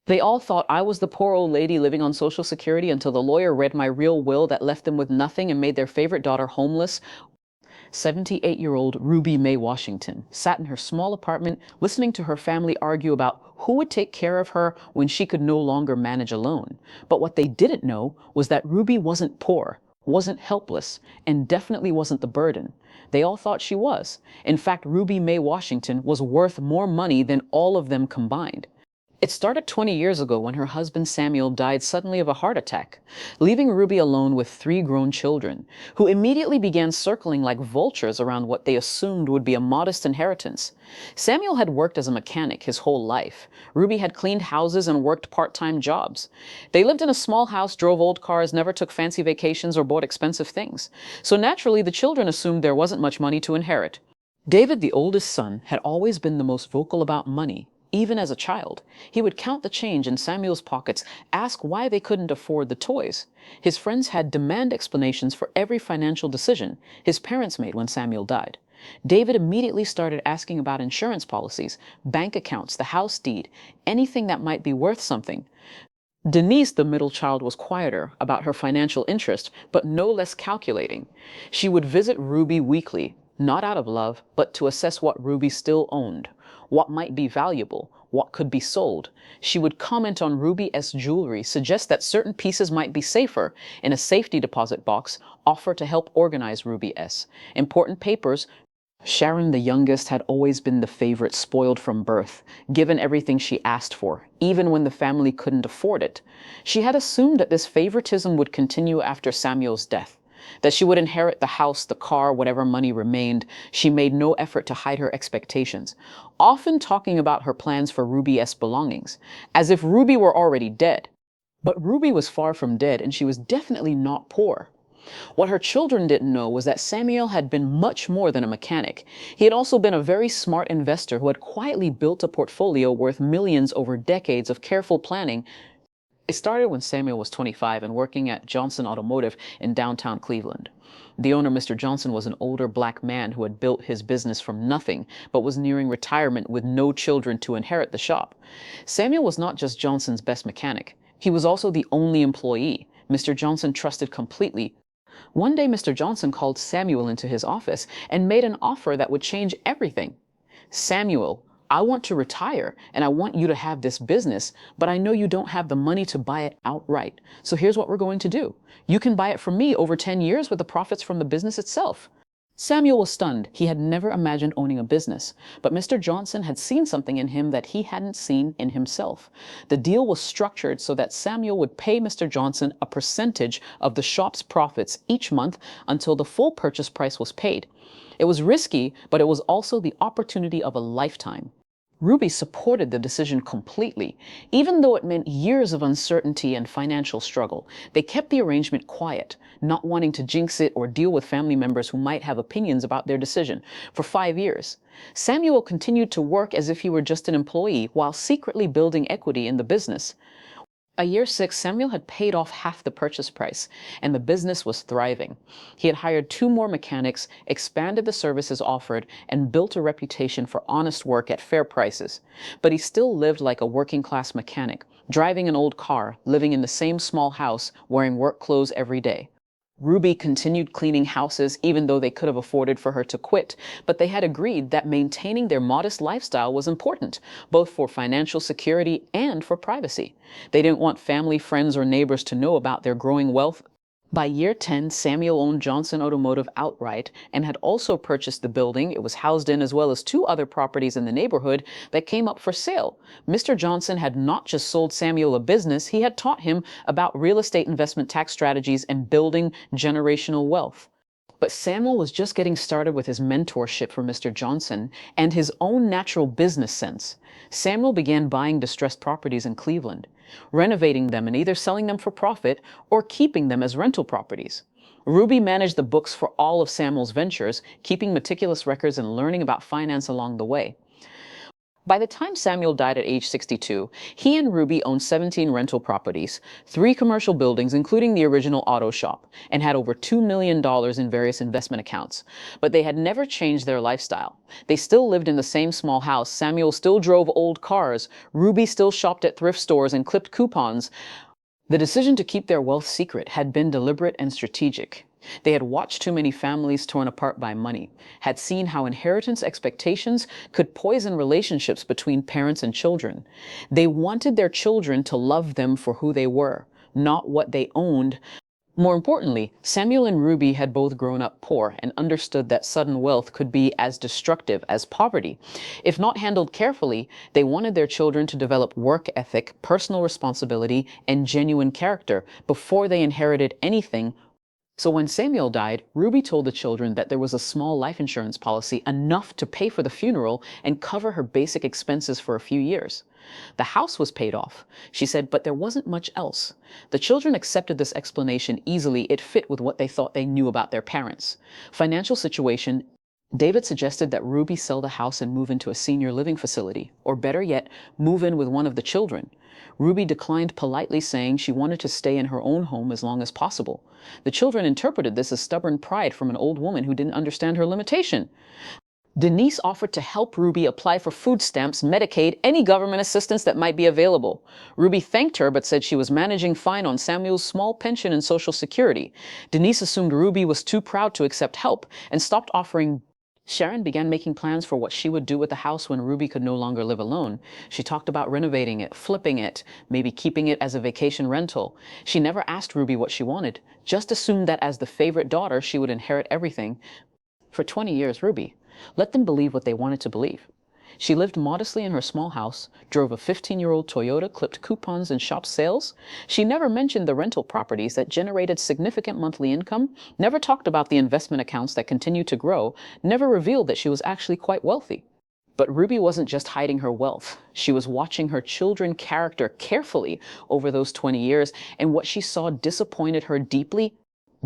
They all thought I was the poor old lady living on Social Security until the lawyer read my real will that left them with nothing and made their favorite daughter homeless. 78-year-old Ruby Mae Washington sat in her small apartment listening to her family argue about who would take care of her when she could no longer manage alone. But what they didn't know was that Ruby wasn't poor, wasn't helpless, and definitely wasn't the burden. They all thought she was. In fact, Ruby Mae Washington was worth more money than all of them combined. It started 20 years ago when her husband Samuel died suddenly of a heart attack, leaving Ruby alone with three grown children, who immediately began circling like vultures around what they assumed would be a modest inheritance. Samuel had worked as a mechanic his whole life. Ruby had cleaned houses and worked part-time jobs. They lived in a small house, drove old cars, never took fancy vacations or bought expensive things. So naturally, the children assumed there wasn't much money to inherit. David, the oldest son, had always been the most vocal about money. Even as a child, he would count the change in Samuel's pockets, ask why they couldn't afford the toys. His friends had demand explanations for every financial decision his parents made when Samuel died. David immediately started asking about insurance policies, bank accounts, the house deed, anything that might be worth something. Denise, the middle child, was quieter about her financial interest, but no less calculating. She would visit Ruby weekly, not out of love, but to assess what Ruby still owned, what might be valuable, what could be sold. She would comment on Ruby S. jewelry, suggest that certain pieces might be safer in a safety deposit box, offer to help organize Ruby S. Important papers. Sharon, the youngest, had always been the favorite, spoiled from birth, given everything she asked for, even when the family couldn't afford it. She had assumed that this favoritism would continue after Samuel's death, that she would inherit the house, the car, whatever money remained. She made no effort to hide her expectations, often talking about her plans for Ruby's belongings, as if Ruby were already dead. But Ruby was far from dead, and she was definitely not poor. What her children didn't know was that Samuel had been much more than a mechanic. He had also been a very smart investor who had quietly built a portfolio worth millions over decades of careful planning. It started when Samuel was 25 and working at Johnson Automotive in downtown Cleveland. The owner, Mr. Johnson, was an older black man who had built his business from nothing, but was nearing retirement with no children to inherit the shop. Samuel was not just Johnson's best mechanic. He was also the only employee Mr. Johnson trusted completely. One day, Mr. Johnson called Samuel into his office and made an offer that would change everything. Samuel, I want to retire and I want you to have this business, but I know you don't have the money to buy it outright. So here's what we're going to do. You can buy it from me over 10 years with the profits from the business itself. Samuel was stunned. He had never imagined owning a business, but Mr. Johnson had seen something in him that he hadn't seen in himself. The deal was structured so that Samuel would pay Mr. Johnson a percentage of the shop's profits each month until the full purchase price was paid. It was risky, but it was also the opportunity of a lifetime. Ruby supported the decision completely, even though it meant years of uncertainty and financial struggle. They kept the arrangement quiet, not wanting to jinx it or deal with family members who might have opinions about their decision. For 5 years, Samuel continued to work as if he were just an employee while secretly building equity in the business. By year 6, Samuel had paid off half the purchase price, and the business was thriving. He had hired 2 more mechanics, expanded the services offered, and built a reputation for honest work at fair prices. But he still lived like a working-class mechanic, driving an old car, living in the same small house, wearing work clothes every day. Ruby continued cleaning houses even though they could have afforded for her to quit, but they had agreed that maintaining their modest lifestyle was important, both for financial security and for privacy. They didn't want family, friends, or neighbors to know about their growing wealth. By year 10, Samuel owned Johnson Automotive outright and had also purchased the building it was housed in, as well as 2 other properties in the neighborhood that came up for sale. Mr. Johnson had not just sold Samuel a business, he had taught him about real estate investment tax strategies and building generational wealth. But Samuel was just getting started with his mentorship from Mr. Johnson and his own natural business sense. Samuel began buying distressed properties in Cleveland, renovating them and either selling them for profit or keeping them as rental properties. Ruby managed the books for all of Samuel's ventures, keeping meticulous records and learning about finance along the way. By the time Samuel died at age 62, he and Ruby owned 17 rental properties, 3 commercial buildings, including the original auto shop, and had over $2 million in various investment accounts. But they had never changed their lifestyle. They still lived in the same small house. Samuel still drove old cars. Ruby still shopped at thrift stores and clipped coupons. The decision to keep their wealth secret had been deliberate and strategic. They had watched too many families torn apart by money, had seen how inheritance expectations could poison relationships between parents and children. They wanted their children to love them for who they were, not what they owned. More importantly, Samuel and Ruby had both grown up poor and understood that sudden wealth could be as destructive as poverty. If not handled carefully, they wanted their children to develop work ethic, personal responsibility, and genuine character before they inherited anything. So when Samuel died, Ruby told the children that there was a small life insurance policy enough to pay for the funeral and cover her basic expenses for a few years. The house was paid off, she said, but there wasn't much else. The children accepted this explanation easily. It fit with what they thought they knew about their parents. Financial situation: David suggested that Ruby sell the house and move into a senior living facility, or better yet, move in with one of the children. Ruby declined politely, saying she wanted to stay in her own home as long as possible. The children interpreted this as stubborn pride from an old woman who didn't understand her limitation. Denise offered to help Ruby apply for food stamps, Medicaid, any government assistance that might be available. Ruby thanked her but said she was managing fine on Samuel's small pension and Social Security. Denise assumed Ruby was too proud to accept help and stopped offering. Sharon began making plans for what she would do with the house when Ruby could no longer live alone. She talked about renovating it, flipping it, maybe keeping it as a vacation rental. She never asked Ruby what she wanted, just assumed that as the favorite daughter, she would inherit everything. For 20 years, Ruby let them believe what they wanted to believe. She lived modestly in her small house, drove a 15-year-old Toyota, clipped coupons and shopped sales. She never mentioned the rental properties that generated significant monthly income, never talked about the investment accounts that continued to grow, never revealed that she was actually quite wealthy. But Ruby wasn't just hiding her wealth. She was watching her children's character carefully over those 20 years, and what she saw disappointed her deeply.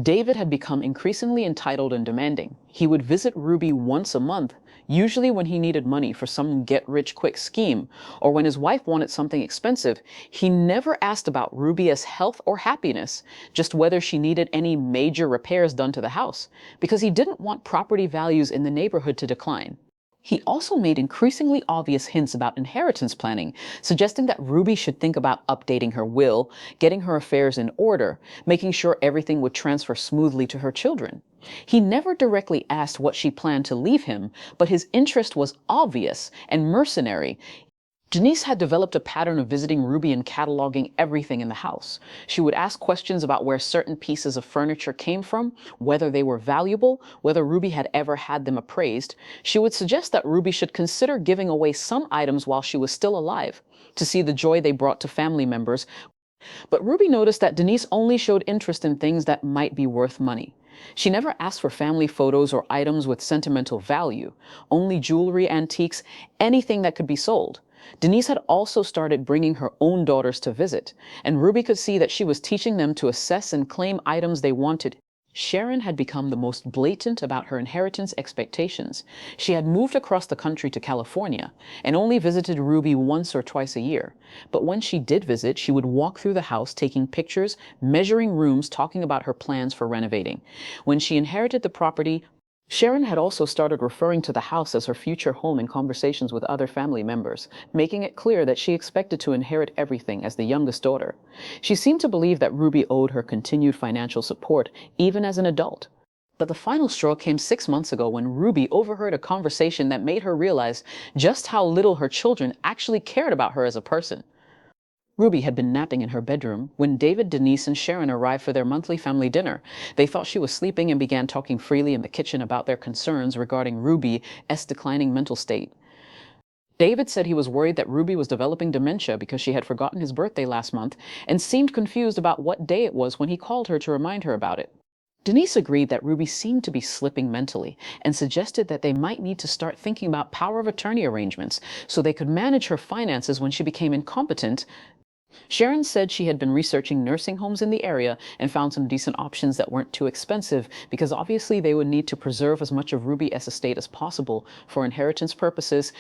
David had become increasingly entitled and demanding. He would visit Ruby once a month, usually when he needed money for some get-rich-quick scheme, or when his wife wanted something expensive. He never asked about Ruby's health or happiness, just whether she needed any major repairs done to the house, because he didn't want property values in the neighborhood to decline. He also made increasingly obvious hints about inheritance planning, suggesting that Ruby should think about updating her will, getting her affairs in order, making sure everything would transfer smoothly to her children. He never directly asked what she planned to leave him, but his interest was obvious and mercenary. Denise had developed a pattern of visiting Ruby and cataloging everything in the house. She would ask questions about where certain pieces of furniture came from, whether they were valuable, whether Ruby had ever had them appraised. She would suggest that Ruby should consider giving away some items while she was still alive, to see the joy they brought to family members. But Ruby noticed that Denise only showed interest in things that might be worth money. She never asked for family photos or items with sentimental value, only jewelry, antiques, anything that could be sold. Denise had also started bringing her own daughters to visit, and Ruby could see that she was teaching them to assess and claim items they wanted. Sharon had become the most blatant about her inheritance expectations. She had moved across the country to California and only visited Ruby once or twice a year. But when she did visit, she would walk through the house taking pictures, measuring rooms, talking about her plans for renovating. When she inherited the property, Sharon had also started referring to the house as her future home in conversations with other family members, making it clear that she expected to inherit everything as the youngest daughter. She seemed to believe that Ruby owed her continued financial support, even as an adult. But the final straw came 6 months ago when Ruby overheard a conversation that made her realize just how little her children actually cared about her as a person. Ruby had been napping in her bedroom when David, Denise, and Sharon arrived for their monthly family dinner. They thought she was sleeping and began talking freely in the kitchen about their concerns regarding Ruby's declining mental state. David said he was worried that Ruby was developing dementia because she had forgotten his birthday last month and seemed confused about what day it was when he called her to remind her about it. Denise agreed that Ruby seemed to be slipping mentally and suggested that they might need to start thinking about power of attorney arrangements so they could manage her finances when she became incompetent. Sharon said she had been researching nursing homes in the area and found some decent options that weren't too expensive because obviously they would need to preserve as much of Ruby's estate as possible for inheritance purposes.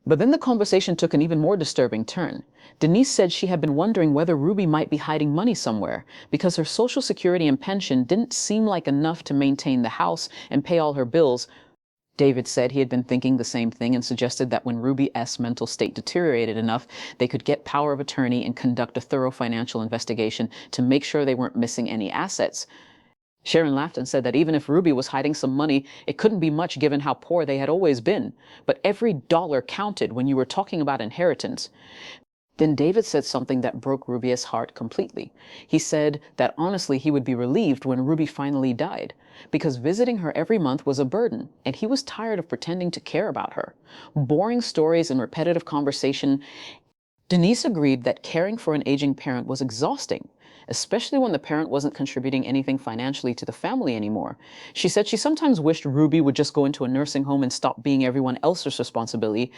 But then the conversation took an even more disturbing turn. Denise said she had been wondering whether Ruby might be hiding money somewhere because her Social Security and pension didn't seem like enough to maintain the house and pay all her bills. David said he had been thinking the same thing and suggested that when Ruby's mental state deteriorated enough, they could get power of attorney and conduct a thorough financial investigation to make sure they weren't missing any assets. Sharon laughed and said that even if Ruby was hiding some money, it couldn't be much given how poor they had always been. But every dollar counted when you were talking about inheritance. Then David said something that broke Ruby's heart completely. He said that honestly he would be relieved when Ruby finally died, because visiting her every month was a burden, and he was tired of pretending to care about her. Boring stories and repetitive conversation. Denise agreed that caring for an aging parent was exhausting, especially when the parent wasn't contributing anything financially to the family anymore. She said she sometimes wished Ruby would just go into a nursing home and stop being everyone else's responsibility.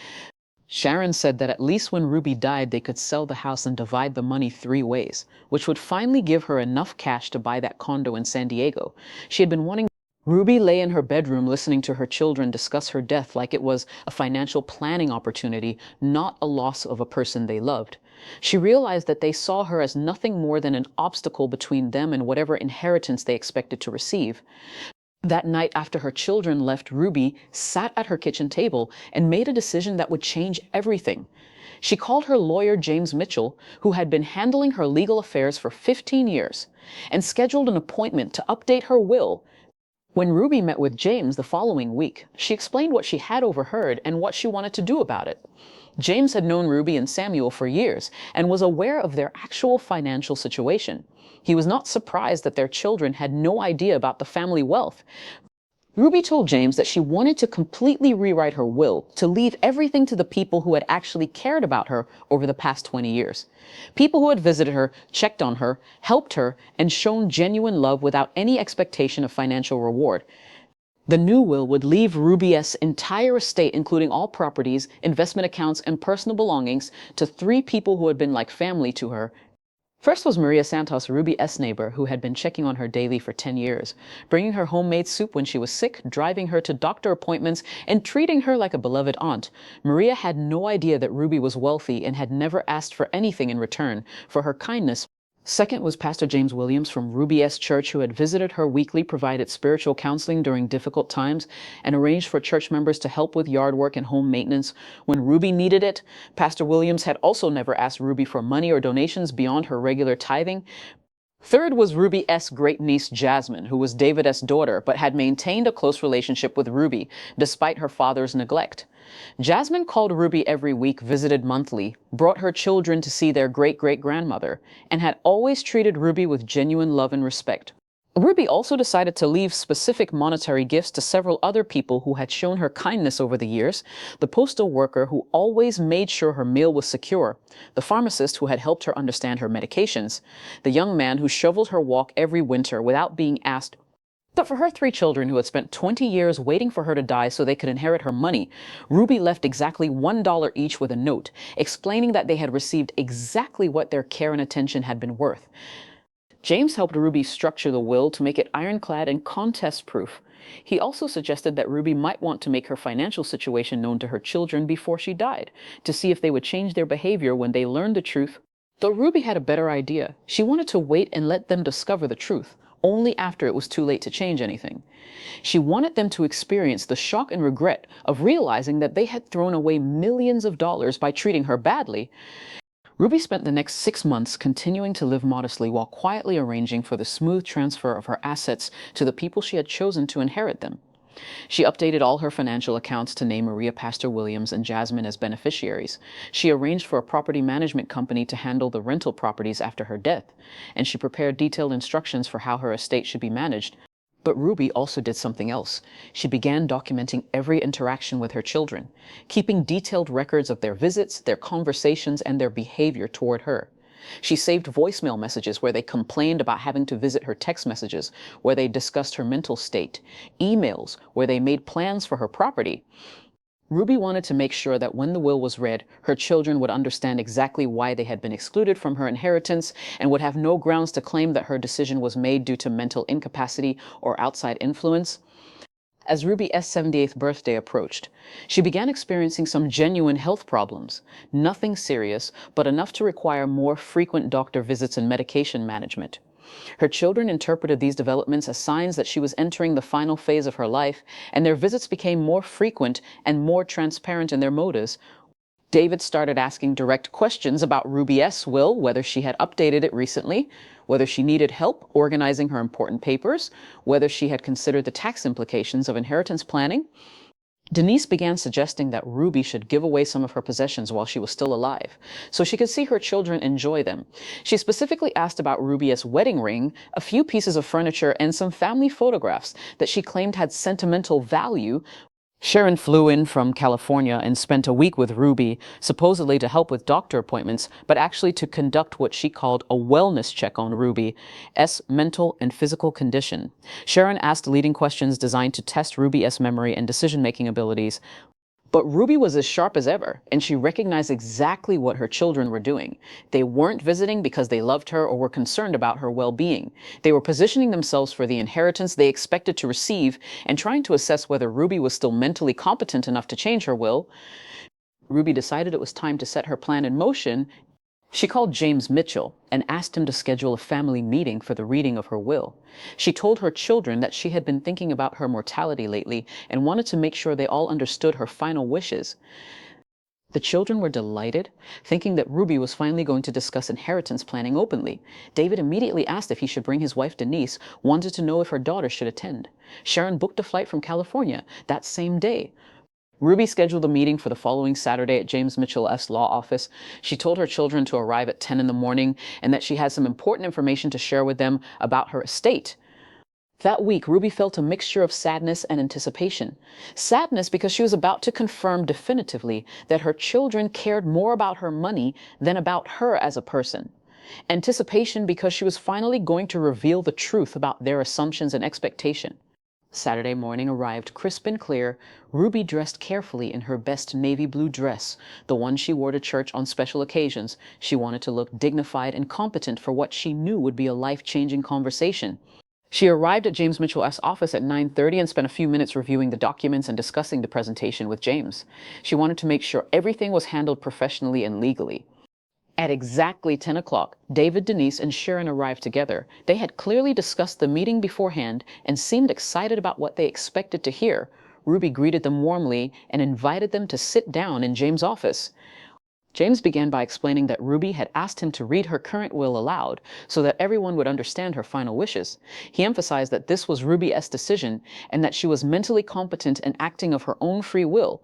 Sharon said that at least when Ruby died, they could sell the house and divide the money 3 ways, which would finally give her enough cash to buy that condo in San Diego. She had been wanting. Ruby lay in her bedroom listening to her children discuss her death like it was a financial planning opportunity, not a loss of a person they loved. She realized that they saw her as nothing more than an obstacle between them and whatever inheritance they expected to receive. That night after her children left, Ruby sat at her kitchen table and made a decision that would change everything. She called her lawyer, James Mitchell, who had been handling her legal affairs for 15 years, and scheduled an appointment to update her will. When Ruby met with James the following week, she explained what she had overheard and what she wanted to do about it. James had known Ruby and Samuel for years and was aware of their actual financial situation. He was not surprised that their children had no idea about the family wealth. Ruby told James that she wanted to completely rewrite her will to leave everything to the people who had actually cared about her over the past 20 years. People who had visited her, checked on her, helped her, and shown genuine love without any expectation of financial reward. The new will would leave Ruby's entire estate, including all properties, investment accounts, and personal belongings, to 3 people who had been like family to her. First was Maria Santos, Ruby's neighbor, who had been checking on her daily for 10 years, bringing her homemade soup when she was sick, driving her to doctor appointments, and treating her like a beloved aunt. Maria had no idea that Ruby was wealthy and had never asked for anything in return for her kindness. Second was Pastor James Williams from Ruby's church, who had visited her weekly, provided spiritual counseling during difficult times, and arranged for church members to help with yard work and home maintenance when Ruby needed it. Pastor Williams had also never asked Ruby for money or donations beyond her regular tithing. Third was Ruby's great-niece Jasmine, who was David's daughter, but had maintained a close relationship with Ruby, despite her father's neglect. Jasmine called Ruby every week, visited monthly, brought her children to see their great-great-grandmother, and had always treated Ruby with genuine love and respect. Ruby also decided to leave specific monetary gifts to several other people who had shown her kindness over the years: the postal worker who always made sure her mail was secure, the pharmacist who had helped her understand her medications, the young man who shoveled her walk every winter without being asked. But for her 3 children who had spent 20 years waiting for her to die so they could inherit her money, Ruby left exactly $1 each with a note, explaining that they had received exactly what their care and attention had been worth. James helped Ruby structure the will to make it ironclad and contest-proof. He also suggested that Ruby might want to make her financial situation known to her children before she died, to see if they would change their behavior when they learned the truth. Though Ruby had a better idea. She wanted to wait and let them discover the truth, only after it was too late to change anything. She wanted them to experience the shock and regret of realizing that they had thrown away millions of dollars by treating her badly. Ruby spent the next 6 months continuing to live modestly while quietly arranging for the smooth transfer of her assets to the people she had chosen to inherit them. She updated all her financial accounts to name Maria Pastor Williams and Jasmine as beneficiaries. She arranged for a property management company to handle the rental properties after her death, and she prepared detailed instructions for how her estate should be managed. But Ruby also did something else. She began documenting every interaction with her children, keeping detailed records of their visits, their conversations, and their behavior toward her. She saved voicemail messages where they complained about having to visit her, text messages where they discussed her mental state, emails where they made plans for her property. Ruby wanted to make sure that when the will was read, her children would understand exactly why they had been excluded from her inheritance and would have no grounds to claim that her decision was made due to mental incapacity or outside influence. As Ruby's 78th birthday approached, she began experiencing some genuine health problems. Nothing serious, but enough to require more frequent doctor visits and medication management. Her children interpreted these developments as signs that she was entering the final phase of her life, and their visits became more frequent and more transparent in their motives. David started asking direct questions about Ruby's will, whether she had updated it recently, whether she needed help organizing her important papers, whether she had considered the tax implications of inheritance planning. Denise began suggesting that Ruby should give away some of her possessions while she was still alive, so she could see her children enjoy them. She specifically asked about Ruby's wedding ring, a few pieces of furniture, and some family photographs that she claimed had sentimental value. Sharon flew in from California and spent a week with Ruby, supposedly to help with doctor appointments, but actually to conduct what she called a wellness check on Ruby's mental and physical condition. Sharon asked leading questions designed to test Ruby's memory and decision-making abilities. But Ruby was as sharp as ever, and she recognized exactly what her children were doing. They weren't visiting because they loved her or were concerned about her well-being. They were positioning themselves for the inheritance they expected to receive and trying to assess whether Ruby was still mentally competent enough to change her will. Ruby decided it was time to set her plan in motion. She called James Mitchell and asked him to schedule a family meeting for the reading of her will. She told her children that she had been thinking about her mortality lately and wanted to make sure they all understood her final wishes. The children were delighted, thinking that Ruby was finally going to discuss inheritance planning openly. David immediately asked if he should bring his wife Denise, wanted to know if her daughter should attend. Sharon booked a flight from California that same day. Ruby scheduled a meeting for the following Saturday at James Mitchell's law office. She told her children to arrive at 10 in the morning and that she had some important information to share with them about her estate. That week, Ruby felt a mixture of sadness and anticipation. Sadness because she was about to confirm definitively that her children cared more about her money than about her as a person. Anticipation because she was finally going to reveal the truth about their assumptions and expectation. Saturday morning arrived crisp and clear. Ruby dressed carefully in her best navy blue dress, the one she wore to church on special occasions. She wanted to look dignified and competent for what she knew would be a life-changing conversation. She arrived at James Mitchell's office at 9:30 and spent a few minutes reviewing the documents and discussing the presentation with James. She wanted to make sure everything was handled professionally and legally. At exactly 10 o'clock, David, Denise, and Sharon arrived together. They had clearly discussed the meeting beforehand and seemed excited about what they expected to hear. Ruby greeted them warmly and invited them to sit down in James' office. James began by explaining that Ruby had asked him to read her current will aloud so that everyone would understand her final wishes. He emphasized that this was Ruby's decision and that she was mentally competent and acting of her own free will.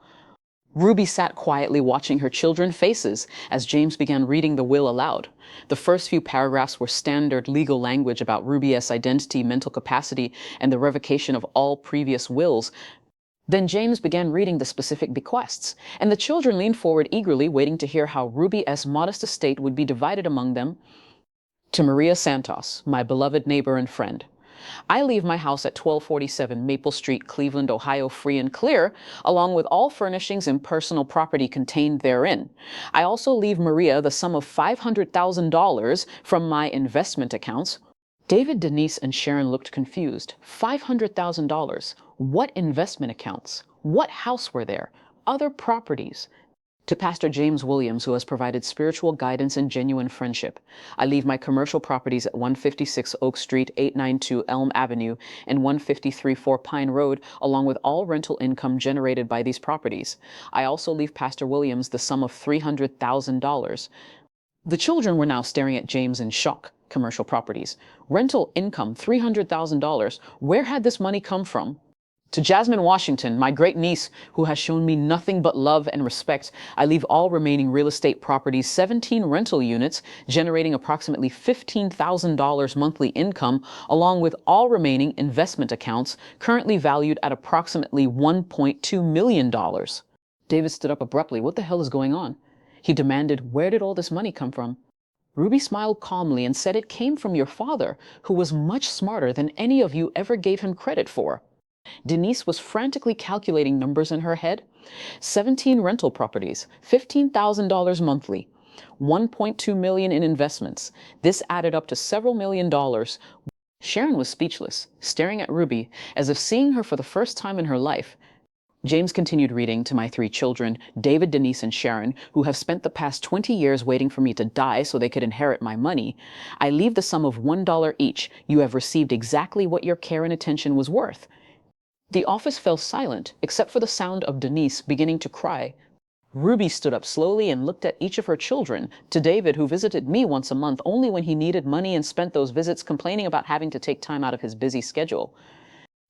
Ruby sat quietly watching her children's faces as James began reading the will aloud. The first few paragraphs were standard legal language about Ruby's identity, mental capacity, and the revocation of all previous wills. Then James began reading the specific bequests, and the children leaned forward eagerly, waiting to hear how Ruby's modest estate would be divided among them. To Maria Santos, my beloved neighbor and friend. I leave my house at 1247 Maple Street, Cleveland, Ohio, free and clear, along with all furnishings and personal property contained therein. I also leave Maria the sum of $500,000 from my investment accounts. David, Denise, and Sharon looked confused. $500,000. What investment accounts? What house were there? Other properties? To Pastor James Williams, who has provided spiritual guidance and genuine friendship, I leave my commercial properties at 156 Oak Street, 892 Elm Avenue, and 153-4 Pine Road, along with all rental income generated by these properties. I also leave Pastor Williams the sum of $300,000. The children were now staring at James in shock. Commercial properties. Rental income, $300,000. Where had this money come from? To Mae Washington, my great niece, who has shown me nothing but love and respect, I leave all remaining real estate properties, 17 rental units, generating approximately $15,000 monthly income, along with all remaining investment accounts, currently valued at approximately $1.2 million. David stood up abruptly. What the hell is going on? He demanded, where did all this money come from? Ruby smiled calmly and said it came from your father, who was much smarter than any of you ever gave him credit for. Denise was frantically calculating numbers in her head. 17 rental properties, $15,000 monthly, $1.2 million in investments. This added up to several $1 million. Sharon was speechless, staring at Ruby as if seeing her for the first time in her life. James continued reading to my three children, David, Denise, and Sharon, who have spent the past 20 years waiting for me to die so they could inherit my money. I leave the sum of $1 each. You have received exactly what your care and attention was worth. The office fell silent, except for the sound of Denise beginning to cry. Ruby stood up slowly and looked at each of her children, to David, who visited me once a month only when he needed money and spent those visits complaining about having to take time out of his busy schedule.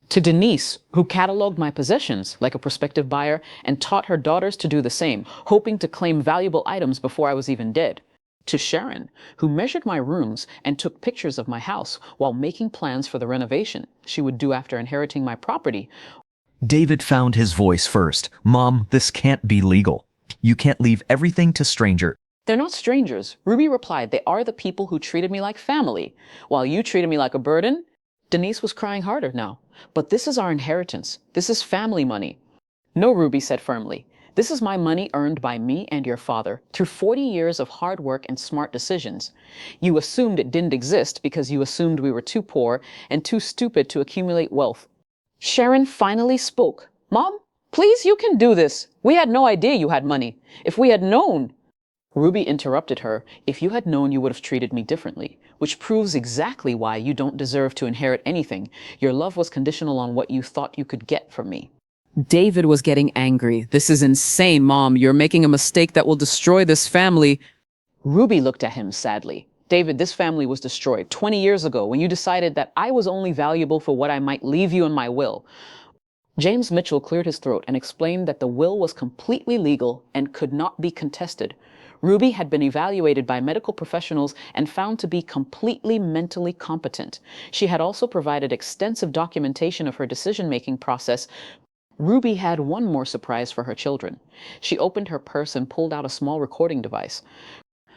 To Denise, who cataloged my possessions like a prospective buyer and taught her daughters to do the same, hoping to claim valuable items before I was even dead. To Sharon, who measured my rooms and took pictures of my house while making plans for the renovation she would do after inheriting my property. David found his voice first. Mom, this can't be legal. You can't leave everything to stranger. They're not strangers, Ruby replied. They are the people who treated me like family, while you treated me like a burden. Denise was crying harder now. But this is our inheritance. This is family money. No, Ruby said firmly. This is my money earned by me and your father through 40 years of hard work and smart decisions. You assumed it didn't exist because you assumed we were too poor and too stupid to accumulate wealth. Sharon finally spoke. Mom, please, you can do this. We had no idea you had money. If we had known. Ruby interrupted her. If you had known, you would have treated me differently, which proves exactly why you don't deserve to inherit anything. Your love was conditional on what you thought you could get from me. David was getting angry. This is insane, Mom. You're making a mistake that will destroy this family. Ruby looked at him sadly. David, this family was destroyed 20 years ago when you decided that I was only valuable for what I might leave you in my will. James Mitchell cleared his throat and explained that the will was completely legal and could not be contested. Ruby had been evaluated by medical professionals and found to be completely mentally competent. She had also provided extensive documentation of her decision-making process. Ruby had one more surprise for her children. She opened her purse and pulled out a small recording device.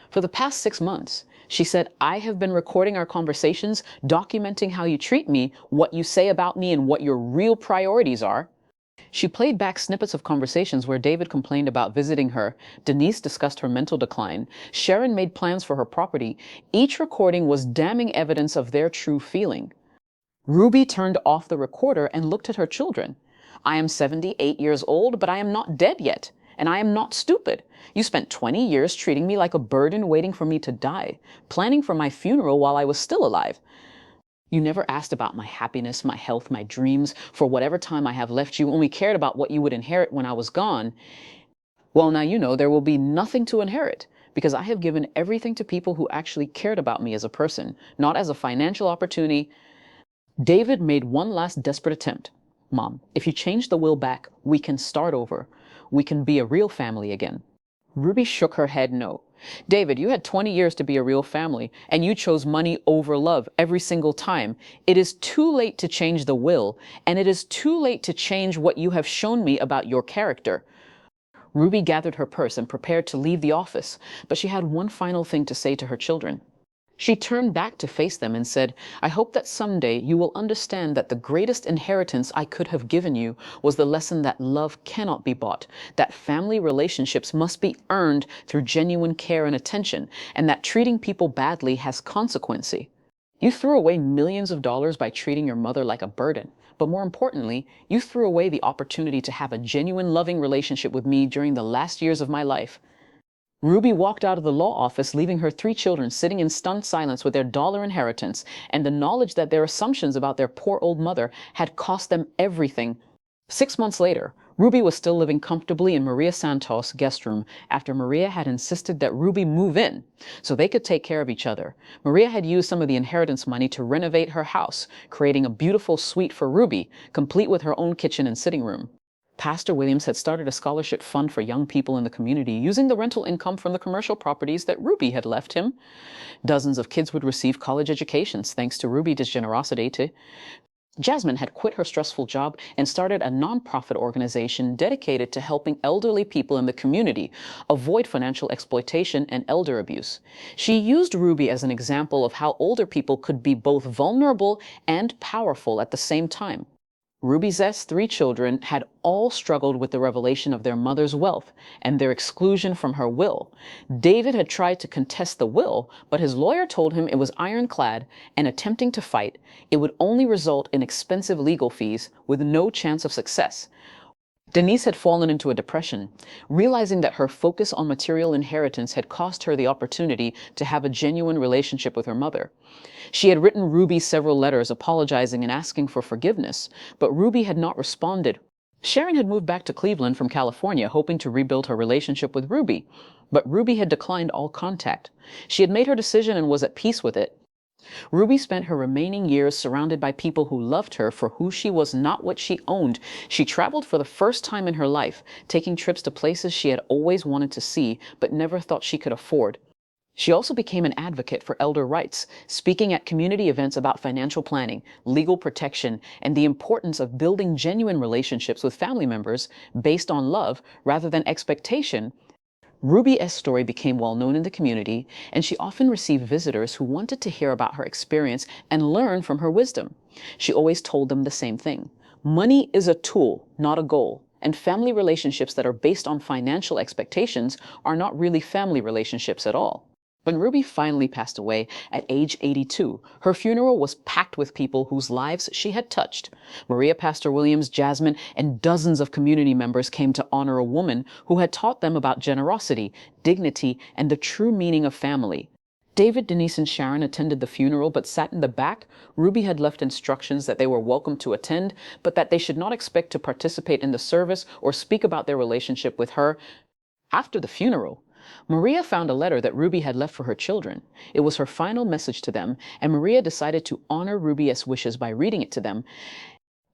For the past 6 months, she said, I have been recording our conversations, documenting how you treat me, what you say about me, and what your real priorities are. She played back snippets of conversations where David complained about visiting her, Denise discussed her mental decline, Sharon made plans for her property. Each recording was damning evidence of their true feeling. Ruby turned off the recorder and looked at her children. I am 78 years old, but I am not dead yet, and I am not stupid. You spent 20 years treating me like a burden waiting for me to die, planning for my funeral while I was still alive. You never asked about my happiness, my health, my dreams. For whatever time I have left, you only cared about what you would inherit when I was gone. Well, now you know there will be nothing to inherit, because I have given everything to people who actually cared about me as a person, not as a financial opportunity. David made one last desperate attempt. Mom, if you change the will back, we can start over. We can be a real family again. Ruby shook her head no. David, you had 20 years to be a real family, and you chose money over love every single time. It is too late to change the will, and it is too late to change what you have shown me about your character. Ruby gathered her purse and prepared to leave the office, but she had one final thing to say to her children. She turned back to face them and said, I hope that someday you will understand that the greatest inheritance I could have given you was the lesson that love cannot be bought, that family relationships must be earned through genuine care and attention, and that treating people badly has consequences. You threw away millions of dollars by treating your mother like a burden. But more importantly, you threw away the opportunity to have a genuine loving relationship with me during the last years of my life. Ruby walked out of the law office, leaving her three children sitting in stunned silence with their dollar inheritance and the knowledge that their assumptions about their poor old mother had cost them everything. 6 months later, Ruby was still living comfortably in Maria Santos' guest room after Maria had insisted that Ruby move in so they could take care of each other. Maria had used some of the inheritance money to renovate her house, creating a beautiful suite for Ruby, complete with her own kitchen and sitting room. Pastor Williams had started a scholarship fund for young people in the community using the rental income from the commercial properties that Ruby had left him. Dozens of kids would receive college educations thanks to Ruby's generosity. Jasmine had quit her stressful job and started a nonprofit organization dedicated to helping elderly people in the community avoid financial exploitation and elder abuse. She used Ruby as an example of how older people could be both vulnerable and powerful at the same time. Ruby's three children had all struggled with the revelation of their mother's wealth and their exclusion from her will. David had tried to contest the will, but his lawyer told him it was ironclad, and attempting to fight, it would only result in expensive legal fees with no chance of success. Denise had fallen into a depression, realizing that her focus on material inheritance had cost her the opportunity to have a genuine relationship with her mother. She had written Ruby several letters apologizing and asking for forgiveness, but Ruby had not responded. Sharon had moved back to Cleveland from California, hoping to rebuild her relationship with Ruby, but Ruby had declined all contact. She had made her decision and was at peace with it. Ruby spent her remaining years surrounded by people who loved her for who she was, not what she owned. She traveled for the first time in her life, taking trips to places she had always wanted to see, but never thought she could afford. She also became an advocate for elder rights, speaking at community events about financial planning, legal protection, and the importance of building genuine relationships with family members based on love rather than expectation. Ruby's story became well known in the community, and she often received visitors who wanted to hear about her experience and learn from her wisdom. She always told them the same thing: money is a tool, not a goal, and family relationships that are based on financial expectations are not really family relationships at all. When Ruby finally passed away at age 82, her funeral was packed with people whose lives she had touched. Maria Pastor Williams, Jasmine, and dozens of community members came to honor a woman who had taught them about generosity, dignity, and the true meaning of family. David, Denise, and Sharon attended the funeral but sat in the back. Ruby had left instructions that they were welcome to attend, but that they should not expect to participate in the service or speak about their relationship with her. After the funeral, Maria found a letter that Ruby had left for her children. It was her final message to them, and Maria decided to honor Ruby's wishes by reading it to them.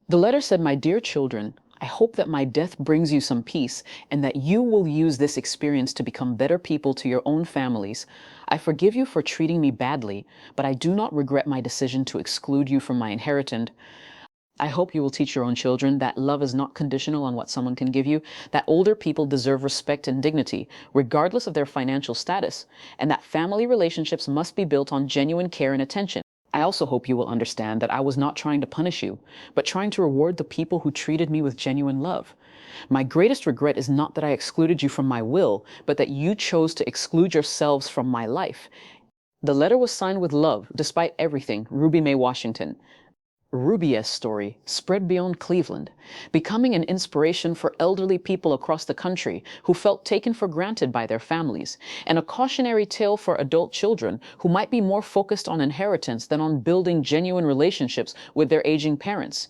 The letter said, "My dear children, I hope that my death brings you some peace and that you will use this experience to become better people to your own families. I forgive you for treating me badly, but I do not regret my decision to exclude you from my inheritance. I hope you will teach your own children that love is not conditional on what someone can give you, that older people deserve respect and dignity, regardless of their financial status, and that family relationships must be built on genuine care and attention. I also hope you will understand that I was not trying to punish you, but trying to reward the people who treated me with genuine love. My greatest regret is not that I excluded you from my will, but that you chose to exclude yourselves from my life." The letter was signed with love, despite everything, Ruby Mae Washington. Ruby's story spread beyond Cleveland, becoming an inspiration for elderly people across the country who felt taken for granted by their families, and a cautionary tale for adult children who might be more focused on inheritance than on building genuine relationships with their aging parents.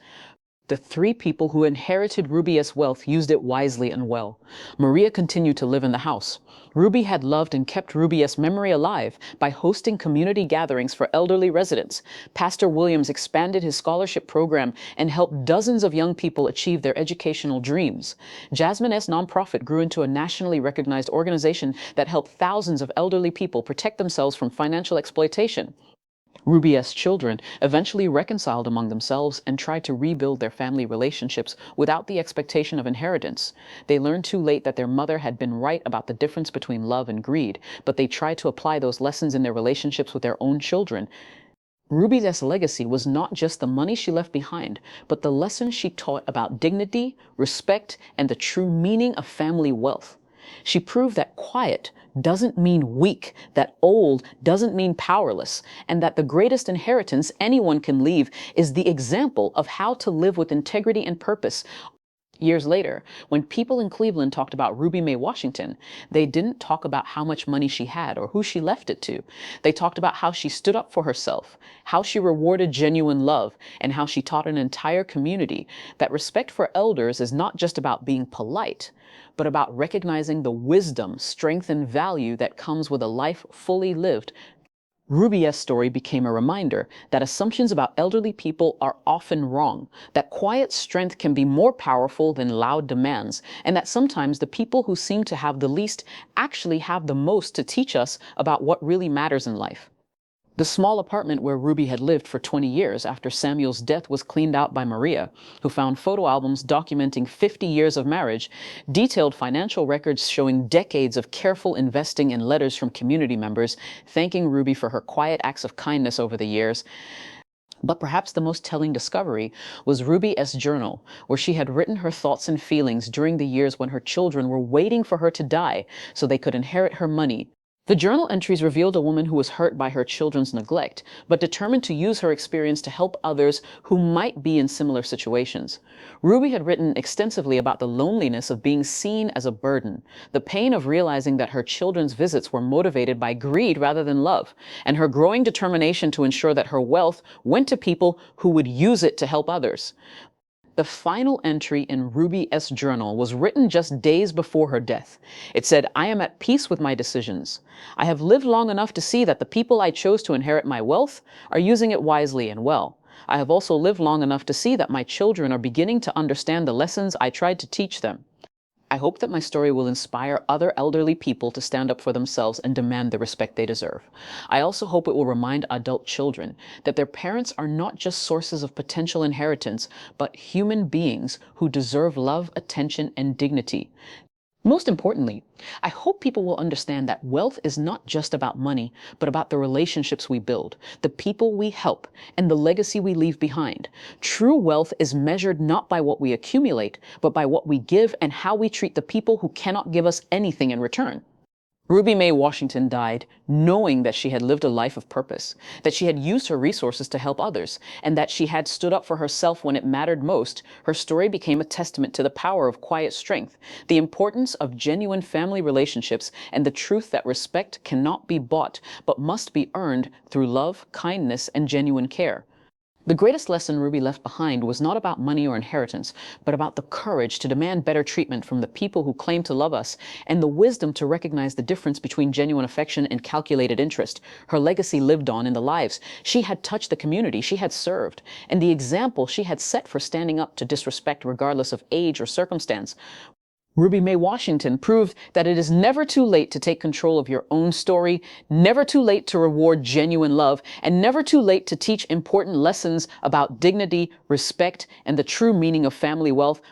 The three people who inherited Ruby's wealth used it wisely and well. Maria continued to live in the house. Ruby had loved and kept Ruby's memory alive by hosting community gatherings for elderly residents. Pastor Williams expanded his scholarship program and helped dozens of young people achieve their educational dreams. Jasmine's nonprofit grew into a nationally recognized organization that helped thousands of elderly people protect themselves from financial exploitation. Ruby's children eventually reconciled among themselves and tried to rebuild their family relationships without the expectation of inheritance. They learned too late that their mother had been right about the difference between love and greed, but they tried to apply those lessons in their relationships with their own children. Ruby's legacy was not just the money she left behind, but the lessons she taught about dignity, respect, and the true meaning of family wealth. She proved that quiet doesn't mean weak, that old doesn't mean powerless, and that the greatest inheritance anyone can leave is the example of how to live with integrity and purpose. Years later, when people in Cleveland talked about Ruby Mae Washington, they didn't talk about how much money she had or who she left it to. They talked about how she stood up for herself, how she rewarded genuine love, and how she taught an entire community that respect for elders is not just about being polite, but about recognizing the wisdom, strength, and value that comes with a life fully lived. Ruby's story became a reminder that assumptions about elderly people are often wrong, that quiet strength can be more powerful than loud demands, and that sometimes the people who seem to have the least actually have the most to teach us about what really matters in life. The small apartment where Ruby had lived for 20 years after Samuel's death was cleaned out by Maria, who found photo albums documenting 50 years of marriage, detailed financial records showing decades of careful investing, and letters from community members thanking Ruby for her quiet acts of kindness over the years. But perhaps the most telling discovery was Ruby's journal, where she had written her thoughts and feelings during the years when her children were waiting for her to die so they could inherit her money. The journal entries revealed a woman who was hurt by her children's neglect, but determined to use her experience to help others who might be in similar situations. Ruby had written extensively about the loneliness of being seen as a burden, the pain of realizing that her children's visits were motivated by greed rather than love, and her growing determination to ensure that her wealth went to people who would use it to help others. The final entry in Ruby's journal was written just days before her death. It said, "I am at peace with my decisions. I have lived long enough to see that the people I chose to inherit my wealth are using it wisely and well. I have also lived long enough to see that my children are beginning to understand the lessons I tried to teach them. I hope that my story will inspire other elderly people to stand up for themselves and demand the respect they deserve. I also hope it will remind adult children that their parents are not just sources of potential inheritance, but human beings who deserve love, attention, and dignity. Most importantly, I hope people will understand that wealth is not just about money, but about the relationships we build, the people we help, and the legacy we leave behind. True wealth is measured not by what we accumulate, but by what we give and how we treat the people who cannot give us anything in return." Ruby Mae Washington died knowing that she had lived a life of purpose, that she had used her resources to help others, and that she had stood up for herself when it mattered most. Her story became a testament to the power of quiet strength, the importance of genuine family relationships, and the truth that respect cannot be bought, but must be earned through love, kindness, and genuine care. The greatest lesson Ruby left behind was not about money or inheritance, but about the courage to demand better treatment from the people who claim to love us, and the wisdom to recognize the difference between genuine affection and calculated interest. Her legacy lived on in the lives she had touched, the community she had served, and the example she had set for standing up to disrespect regardless of age or circumstance. Ruby Mae Washington proved that it is never too late to take control of your own story, never too late to reward genuine love, and never too late to teach important lessons about dignity, respect, and the true meaning of family wealth.